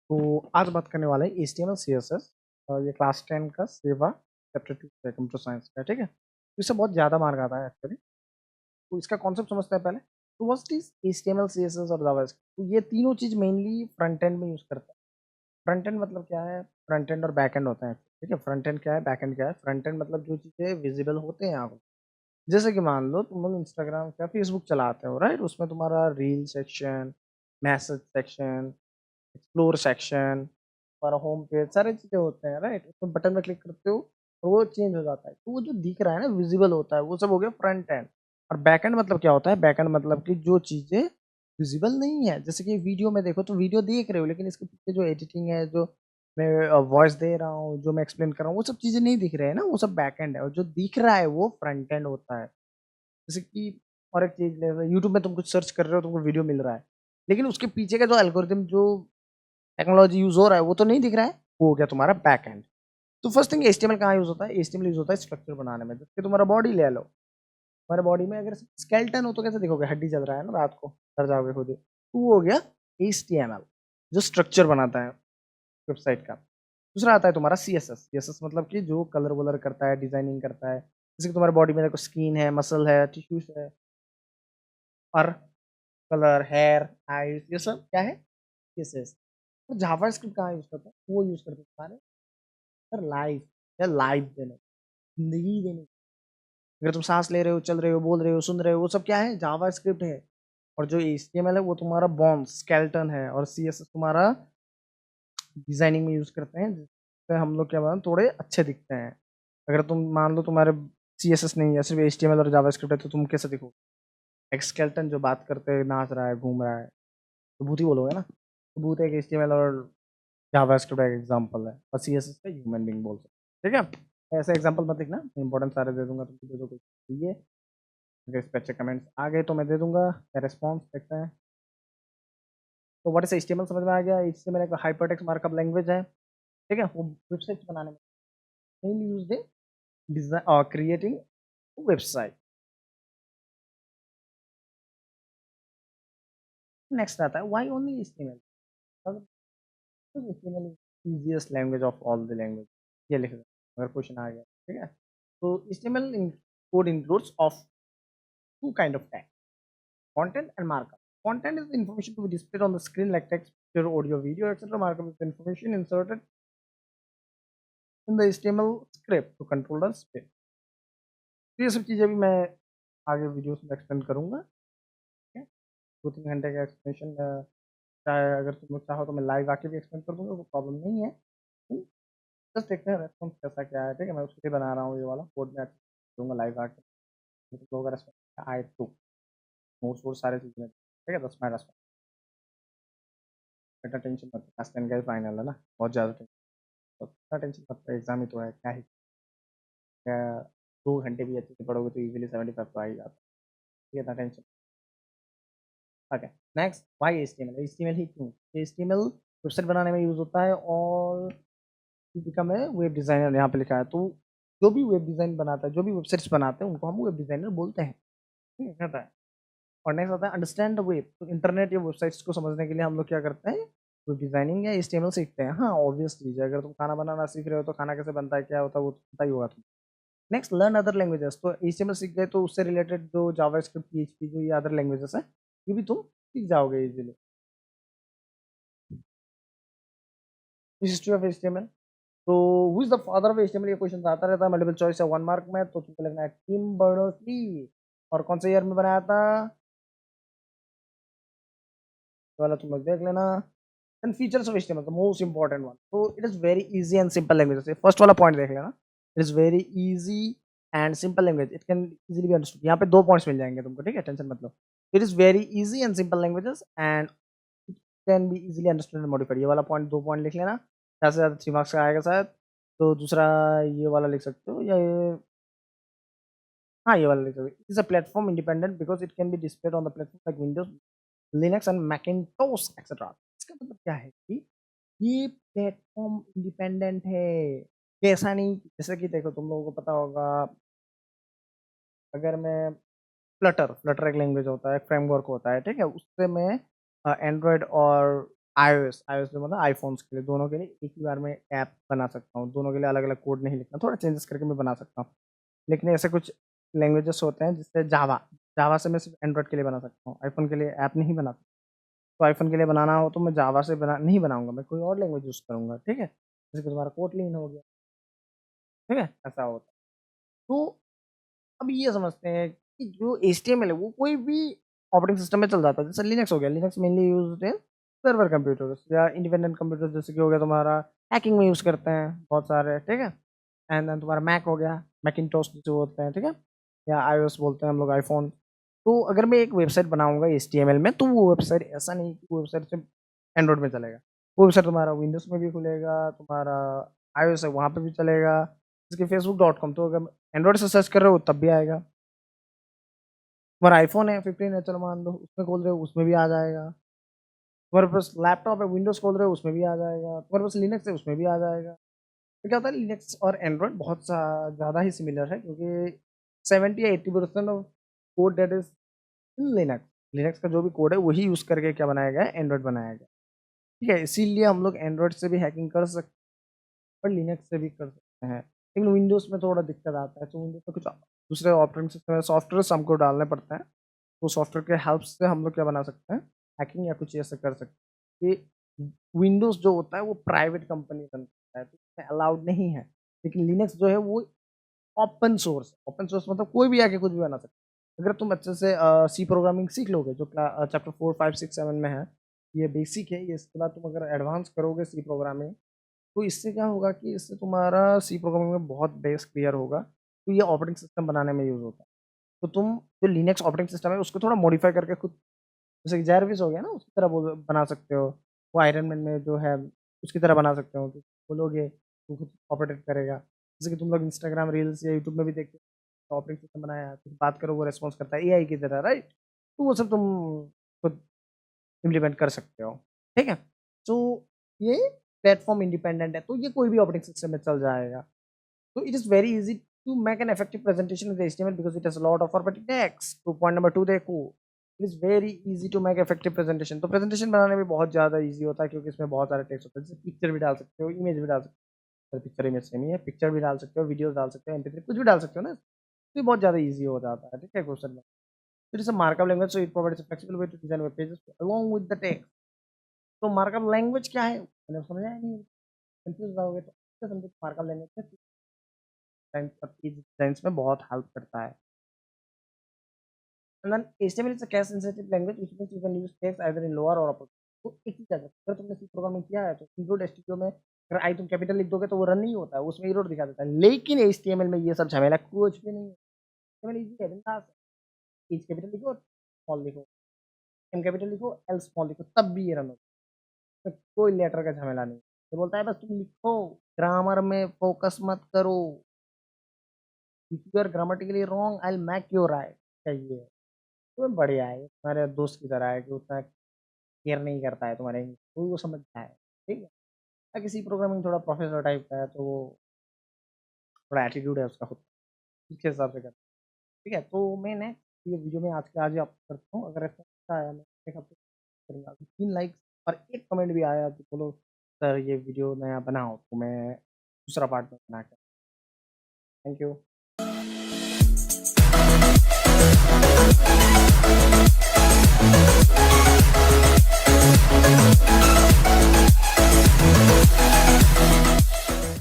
तो आज बात करने वाले हैं HTML CSS और ये क्लास 10 का सेवा चैप्टर 2 है कंप्यूटर साइंस का। ठीक है, तो इससे बहुत ज़्यादा मार्क आता है एक्चुअली। तो इसका कॉन्सेप्ट समझते हैं पहले। तो व्हाट इज HTML CSS और जावास्क्रिप्ट? तो ये तीनों चीज़ मेनली फ्रंट एंड में यूज़ करते हैं। फ्रंट एंड मतलब क्या है? फ्रंट एंड और बैक एंड होता है। ठीक है, फ्रंट एंड क्या है, बैक एंड क्या है? फ्रंट एंड मतलब जो चीज़ें विजिबल होते हैं आपको, जैसे कि मान लो तुम लोग इंस्टाग्राम या फेसबुक चलाते हो, राइट? उसमें तुम्हारा reel section, message section, explore section और होम पेज सारे चीज़ें होते हैं, राइट? उसमें बटन में क्लिक करते हो और वो चेंज हो जाता है। तो वो जो दिख रहा है ना, विजिबल होता है, वो सब हो गया फ्रंट एंड। और बैक एंड मतलब क्या होता है? बैक एंड मतलब कि जो चीज़ें विजिबल नहीं है, जैसे कि वीडियो में देखो तो वीडियो देख रहे हो लेकिन इसके पीछे जो एडिटिंग है, जो मैं वॉइस दे रहा हूँ, जो मैं एक्सप्लेन कर रहा हूँ, वो सब चीज़ें नहीं दिख रहे हैं ना, वो सब बैक एंड है। और जो दिख रहा है वो फ्रंट एंड होता है। जैसे कि और एक चीज़ ले, यूट्यूब में तुम कुछ सर्च कर रहे हो, तुमको वीडियो मिल रहा है, लेकिन उसके पीछे का जो एल्गोरिथम, जो टेक्नोलॉजी यूज हो रहा है, वो तो नहीं दिख रहा है, वो हो गया तुम्हारा बैक एंड। तो फर्स्ट थिंग, एचटीएमएल कहाँ यूज होता है? एचटीएमएल यूज होता है स्ट्रक्चर बनाने में। जैसे तुम्हारा बॉडी ले लो, तुम्हारे बॉडी में अगर स्केलेटन हो तो कैसे दिखोगे? हड्डी चल रहा है ना, रात को डर जाओगे खुद ही। तो वो हो गया एचटीएमएल, जो स्ट्रक्चर बनाता है वेबसाइट का। दूसरा आता है तुम्हारा सीएसएस। सीएसएस मतलब कि जो कलर वलर करता है, डिजाइनिंग करता है। जैसे कि तुम्हारे बॉडी में देखो, स्किन है, मसल है, टिश्यूज है, और कलर, हेयर, आईज, ये सब क्या है? सीएसएस। तो जावास्क्रिप्ट कहाँ यूज करता है? वो यूज करते हैं तुम्हारे सर लाइफ, या लाइफ देने, जिंदगी देने। अगर तुम सांस ले रहे हो, चल रहे हो, बोल रहे हो, सुन रहे हो, वो सब क्या है? जावा स्क्रिप्ट है। और जो HTML है वो तुम्हारा बॉन्ड स्केलेटन है, और CSS तुम्हारा डिजाइनिंग में यूज करते हैं, जिससे हम लोग क्या बनाते, थोड़े अच्छे दिखते हैं। अगर तुम मान लो तुम्हारे CSS नहीं है, सिर्फ HTML और जावा स्क्रिप्ट है, तो तुम कैसे दिखो? एक स्केलेटन जो बात करते हैं, नाच रहा है, घूम रहा है, तो भूत ही बोलोगे ना। तो भूत एक HTML और जावा स्क्रिप्ट एक एग्जाम्पल है, और CSS का ह्यूमन बीइंग बोल सकते हैं। ठीक है, ऐसे एग्जाम्पल मत लिखना, इंपॉर्टेंट सारे दे दूंगा, तुमको दे दो कुछ चाहिए। अगर इस पे अच्छे कमेंट्स आ गए तो मैं दे दूंगा या रिस्पॉन्स देखते हैं। तो व्हाट इज HTML समझ में आ गया? HTML एक हाइपरटेक्स्ट मार्कअप लैंग्वेज है। ठीक है, वो वेबसाइट बनाने में मेनली यूज्ड है, डिजाइन और क्रिएटिंग वेबसाइट। नेक्स्ट आता है why only HTML? HTML is easiest language of all the language, ये लिख दो अगर क्वेश्चन आ गया। ठीक है, तो HTML code includes of two kind of tag, content and markup. Content is the information to be displayed on the screen like text, picture, audio, video, etc. Markup is the information inserted in the HTML script to control the space. तो ये सब चीज़ें भी मैं आगे videos में explain करूंगा। ठीक है, 2-3 घंटे का एक्सप्लेनेशन, चाहे अगर तुम लोग चाहो तो मैं लाइव आके भी एक्सप्लेन कर दूंगा, वो प्रॉब्लम नहीं है। बस देखते हैं रेस्पॉन्स कैसा क्या है। ठीक है, मैं उसके लिए बना रहा हूँ ये वाला कोड, में दूंगा लाइव आके। तो तुम लोगों का रेस्पॉन्स आए तो नोट्स वोट्स सारे चीज़ें, ठीक है, 10 मिनट रेस्पॉन्स। बेटा टेंशन मत, क्लास 10 का ही फाइनल है ना, बहुत ज़्यादा टेंशन, तो इतना टेंशन मत, एग्जाम ही तो है, क्या ही क्या। 2 घंटे भी अच्छे से पढ़ोगे तो इजीली 75 तो आ ही जाता है। ठीक है, इतना tension. Okay, next, why HTML? HTML ही क्यों? HTML वेबसाइट बनाने में यूज होता है, और बिकम है वेब डिजाइनर, यहाँ पे लिखा है। तो जो भी वेब डिजाइन बनाता है, जो भी वेबसाइट्स बनाते हैं, उनको हम वेब डिजाइनर बोलते हैं। ठीक है, कहता है। और नेक्स्ट आता है अंडरस्टैंड द वेब। तो इंटरनेट या वेबसाइट्स को समझने के लिए हम लोग क्या करते हैं? वेब डिजाइनिंग या HTML सीखते हैं। हाँ, ऑब्वियस चीज है, अगर तुम खाना बनाना सीख रहे हो तो खाना कैसे बनता है, क्या होता है, वो तो पता ही होगा तुम। Next, learn other languages. तो HTML सीख गए तो उससे रिलेटेड जो जावास्क्रिप्ट, PHP, जो ये अदर लैंग्वेजेस है, ये भी तुम सीख जाओगे इजीली। History of HTML। तो who is the father of HTML, ये क्वेश्चन आता रहता है, मल्टीपल चॉइस है, 1 मार्क में, तो तुमको लगना है टिम बर्नर्स-ली। और कौन से ईयर में बनाया था, ये वाला तुम लोग देख लेना। And features of HTML, the most important one. तो it is very easy and simple language. से फर्स्ट वाला पॉइंट देख लेना, it is very easy and simple language, it can easily be understood. यहाँ पे 2 पॉइंट्स मिल जाएंगे तुमको, ठीक है, टेंशन मतलब। It is very easy and simple languages and can be easily understood and modified. ये वाला पॉइंट, 2 पॉइंट लिख लेना, ज़्यादा से ज़्यादा 3 मार्क्स का आएगा शायद। तो दूसरा ये वाला लिख सकते हो, या ये, हाँ ये वाला लिख सकते हो। Is a platform independent because it can be displayed on the platform like Windows, Linux and Macintosh etcetera. इसका मतलब क्या है कि ये प्लेटफॉर्म इंडिपेंडेंट है। ये ऐसा नहीं, जैसे कि देखो, तुम लोगों को पता होगा, अगर मैं फ्लटर फ्लटर एक लैंग्वेज होता है, एक फ्रेमवर्क होता है, ठीक है, उससे मैं एंड्रॉयड और iOS iOS में मतलब आईफ़ोन्स के लिए, दोनों के लिए एक ही बार में ऐप बना सकता हूँ, दोनों के लिए अलग-अलग कोड नहीं लिखना, थोड़ा चेंजेस करके मैं बना सकता हूँ। लेकिन ऐसे कुछ लैंग्वेजेस होते हैं जिससे जावा से मैं सिर्फ़ एंड्रॉइड के लिए बना सकता हूँ, आईफ़ोन के लिए ऐप नहीं बना सकता। तो आईफ़ोन के लिए बनाना हो तो मैं जावा से बना नहीं बनाऊँगा, मैं कोई और लैंग्वेज यूज़ करूँगा, ठीक है? जैसे कि तुम्हारा कोटलिन हो गया, ठीक है? ऐसा होता है। तो अब ये समझते हैं कि जो एचटीएमएल है वो कोई भी ऑपरेटिंग सिस्टम में चल जाता है। जैसे लिनक्स हो गया, Linux mainly used in server computers या इंडिपेंडेंट कंप्यूटर्स, जैसे कि हो गया तुम्हारा हैकिंग में यूज़ करते हैं बहुत सारे, ठीक है? एंड देन तुम्हारा मैक हो गया, मैकिंटोश जो होते हैं, ठीक है? या आईओएस बोलते हैं हम लोग, आईफ़ोन। तो अगर मैं एक वेबसाइट बनाऊँगा एचटीएमएल में, तो वो वेबसाइट ऐसा नहीं कि वो वेबसाइट सिर्फ़ एंड्रॉइड में चलेगा। वो वेबसाइट तुम्हारा विंडोज़ में भी खुलेगा, तुम्हारा आईओएस है वहाँ पे भी चलेगा। जैसे कि फेसबुक.com, तो अगर एंड्रॉइड से सर्च कर रहे हो तब भी आएगा। तुम्हारा आईफ़ोन है 15 है, चलो मान लो उसमें खोल रहे हो उसमें भी आ जाएगा। तुम्हारे पास लैपटॉप है, विंडोज़ खोल रहे हो उसमें भी आ जाएगा। तुम्हारे पास लिनक्स है उसमें भी आ जाएगा। तो क्या होता है, लिनक्स और एंड्रॉइड बहुत ज़्यादा ही सिमिलर है, क्योंकि 70 या 80% of code that is in Linux. Linux का जो भी कोड है वही यूज़ करके क्या बनाया गया है, एंड्रॉइड बनाया गया है। ठीक है? इसीलिए हम लोग एंड्रॉइड से भी हैकिंग कर सकते हैं और लिनक्स से भी कर सकते हैं। लेकिन विंडोज़ में थोड़ा दिक्कत आता है, तो विंडोज़ में कुछ दूसरे ऑपरेटिंग सिस्टम में सॉफ्टवेयर्स हमको डालने पड़ते हैं। तो सॉफ्टवेयर के हेल्प से हम लोग क्या बना सकते हैं, हैकिंग या कुछ ऐसा कर सकते हैं। ये विंडोज़ जो होता है वो प्राइवेट कंपनी रन करता है, तो इसमें अलाउड नहीं है। लेकिन लिनक्स जो है वो ओपन सोर्स मतलब कोई भी आके कुछ भी बना सकता है। अगर तुम अच्छे से सी प्रोग्रामिंग सीख लोगे, जो चैप्टर 4, 5, 6, 7 में है, ये बेसिक है, ये इसके बाद तुम अगर एडवांस करोगे सी प्रोग्रामिंग, तो इससे क्या होगा कि इससे तुम्हारा सी प्रोग्रामिंग में बहुत बेस क्लियर होगा। तो ये ऑपरेटिंग सिस्टम बनाने में यूज़ होता है। तो तुम जो लिनक्स ऑपरेटिंग सिस्टम है उसको थोड़ा मॉडिफाई करके खुद, जैसे जैरविस हो गया ना, उसकी तरह बना सकते हो। वो आयरन मैन में जो है उसकी तरह बना सकते हो कि बोलोगे तो खुद ऑपरेट करेगा। जैसे कि तुम लोग इंस्टाग्राम रील्स या यूट्यूब में भी देखते हो, ऑपरेटिंग सिस्टम बनाया है, कुछ बात करो वो रिस्पॉन्स करता है एआई की तरह, राइट? तो वो सब तुम खुद इम्प्लीमेंट कर सकते हो, ठीक है? तो ये प्लेटफॉर्म इंडिपेंडेंट है, तो ये कोई भी ऑपरेटिंग सिस्टम में चल जाएगा। So it is very easy to make an effective presentation with HTML because it has a lot of formatting text. तो point number 2 देखो, it is very easy to make effective presentation. तो presentation बनाने में बहुत ज़्यादा easy होता है, क्योंकि इसमें बहुत सारे टेक्स्ट होते हैं, जैसे पिक्चर भी डाल सकते हो, इमेज भी डाल सकते हो, पिक्चर इमेज सेम ही है, पिक्चर भी डाल सकते हो, वीडियोस डाल सकते हो, MP3 कुछ भी डाल सकते हो ना, तो ये बहुत ज़्यादा easy हो जाता है, ठीक है क्वेश्चन में। It is a markup language, so it provides a flexible way to design web pages along with the text. तो मार्कअप लैंग्वेज क्या है, मैंने समझा नहीं, कंफ्यूज रहोगे तो समझो मार्कअप लैंग्वेज और पेज डिजाइंस में बहुत हेल्प करता है। And then HTML is a case sensitive language which means you can use text either in lower or upper। तो एक ही जगह अगर तुमने सी प्रोग्रामिंग किया है तो इंक्लूड एचटीएमएल में अगर आई तुम कैपिटल लिख दोगे तो वो रन नहीं होता है, उसमें एरर दिखा देता है। लेकिन एचटीएमएल में ये सब झमेला कुछ भी नहीं है। एचटीएमएल इजी है, बिंदास है। एच कैपिटल लिखो, स्मॉल लिखो, एम कैपिटल लिखो, एल स्मॉल लिखो, तब भी ये रन होता है। तो कोई लेटर का झमेला नहीं। ये बोलता है बस तुम लिखो, ग्रामर में फोकस मत करो। If you are grammatically wrong I will make you right. चाहिए तो बढ़िया है, तुम्हारे दोस्त की तरह है कि उतना केयर नहीं करता है तुम्हारे इंग्लिश को, वो समझता है, ठीक है? या किसी प्रोग्रामिंग थोड़ा प्रोफेसर टाइप का है तो वो थोड़ा एटीट्यूड है उसका खुद, उसके हिसाब से करता है, ठीक है? तो मैं नेक्स्ट ये वीडियो में आज के आज ही आप करता हूँ, अगर ऐसा अच्छा आया मैं एक हफ्ते करूँगा, 3 लाइक्स और एक कमेंट भी आया तो बोलो सर ये वीडियो नया बनाओ, तो मैं दूसरा पार्ट में बना के, थैंक यू।